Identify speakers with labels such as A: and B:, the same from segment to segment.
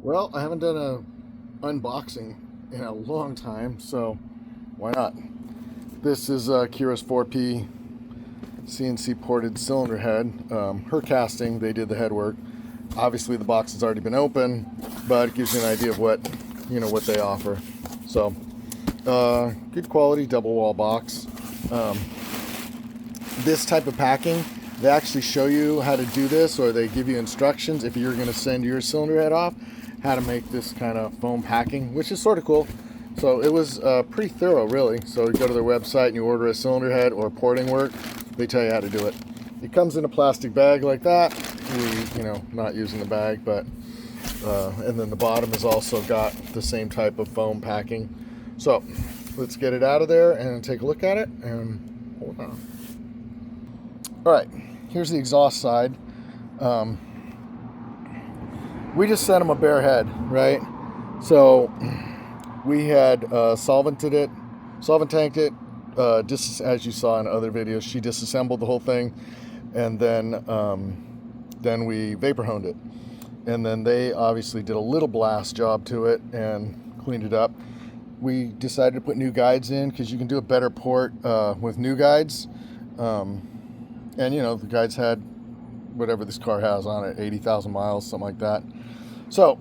A: Well, I haven't done a unboxing in a long time, so why not? This is Kira's 4P CNC ported cylinder head. Her casting, they did the head work. Obviously the box has already been open, but it gives you an idea of what they offer. So good quality double wall box. This type of packing, they actually show you how to do this, or they give you instructions if you're going to send your cylinder head off, how to make this kind of foam packing, which is sort of cool. So it was pretty thorough, really. So you go to their website and you order a cylinder head or porting work, they tell you how to do it. It comes in a plastic bag like that. Not using the bag, but and then the bottom has also got the same type of foam packing. So let's get it out of there and take a look at it, and hold on. All right, here's the exhaust side. We just sent them a bare head, right? So we had solvent tanked it, just as you saw in other videos. She disassembled the whole thing, and then we vapor honed it. And then they obviously did a little blast job to it and cleaned it up. We decided to put new guides in because you can do a better port with new guides. And the guides had whatever this car has on it, 80,000 miles, something like that. So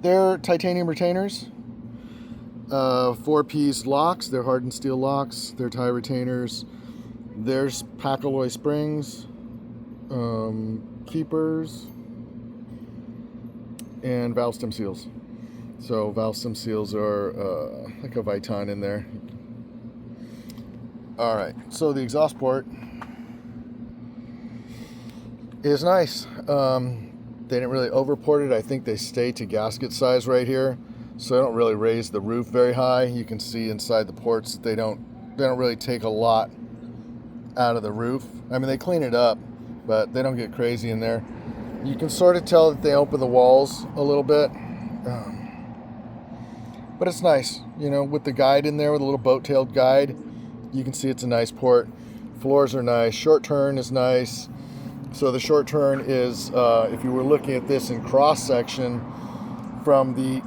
A: they're titanium retainers, 4-piece locks. They're hardened steel locks. They're tie retainers. There's Pacalloy springs, keepers, and valve stem seals. So valve stem seals are like a Viton in there. All right, so the exhaust port is nice. They didn't really overport it. I think they stay to gasket size right here, so they don't really raise the roof very high. You can see inside the ports that they don't really take a lot out of the roof. I mean, they clean it up, but they don't get crazy in there. You can sort of tell that they open the walls a little bit, but it's nice, with the guide in there, with a little boat-tailed guide. You can see it's a nice port. Floors are nice. Short turn is nice. So the short turn is, if you were looking at this in cross section from the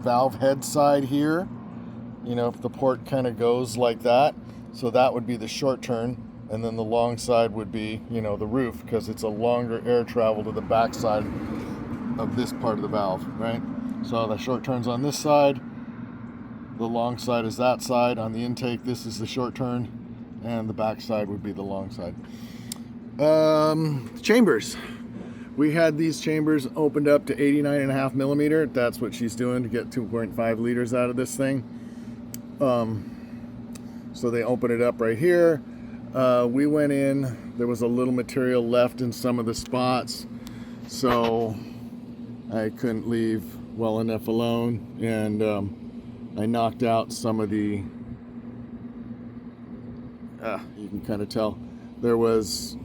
A: valve head side here, if the port kind of goes like that, so that would be the short turn, and then the long side would be, the roof, because it's a longer air travel to the back side of this part of the valve, right? So the short turn's on this side, the long side is that side. On the intake, this is the short turn, and the back side would be the long side. Chambers. We had these chambers opened up to 89.5 millimeter. That's what she's doing to get 2.5 liters out of this thing. So they open it up right here. We went in, there was a little material left in some of the spots, so I couldn't leave well enough alone, and I knocked out some of the, you can kind of tell, there was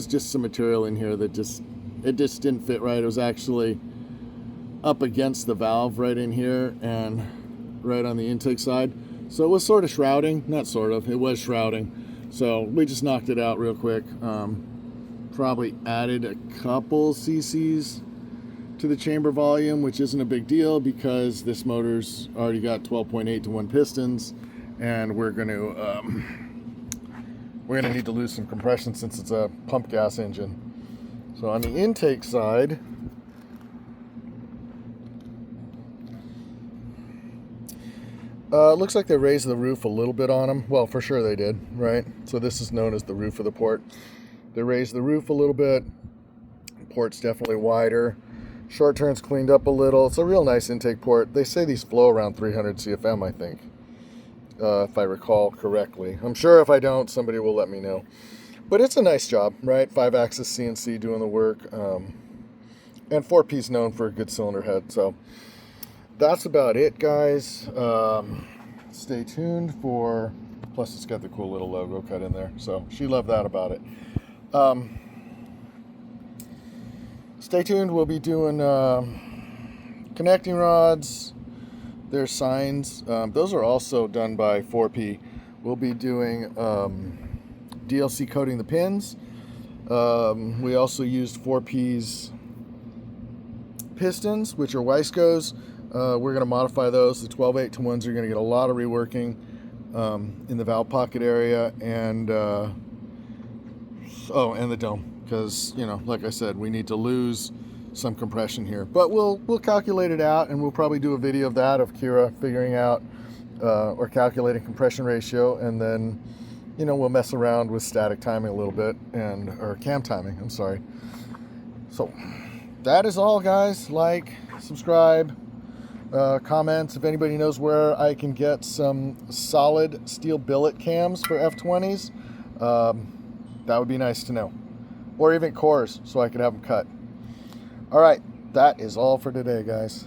A: just some material in here that just didn't fit right. It was actually up against the valve right in here and right on the intake side. So it was sort of shrouding, not sort of, it was shrouding. So we just knocked it out real quick. Probably added a couple cc's to the chamber volume, which isn't a big deal because this motor's already got 12.8 to 1 pistons, and we're going to need to lose some compression since it's a pump gas engine. So on the intake side, it looks like they raised the roof a little bit on them. Well, for sure they did, right? So this is known as the roof of the port. They raised the roof a little bit. Port's definitely wider. Short turn's cleaned up a little. It's a real nice intake port. They say these flow around 300 CFM, I think. If I recall correctly. I'm sure if I don't, somebody will let me know. But it's a nice job, right? 5-axis CNC doing the work. And 4P's known for a good cylinder head. So that's about it, guys. Stay tuned for... Plus, it's got the cool little logo cut in there. So she loved that about it. Stay tuned. We'll be doing connecting rods. There's signs. Those are also done by 4P. We'll be doing DLC coating the pins. We also used 4P's pistons, which are Weisco's. We're going to modify those. The 12/8 to ones are going to get a lot of reworking in the valve pocket area, and and the dome, because, you know, like I said, we need to lose some compression here. But we'll calculate it out, and we'll probably do a video of that, of Kira figuring out or calculating compression ratio, and then, you know, we'll mess around with static timing a little bit, or cam timing, I'm sorry. So that is all, guys. Like, subscribe, comments. If anybody knows where I can get some solid steel billet cams for F20s, that would be nice to know. Or even cores, so I could have them cut. All right, that is all for today, guys.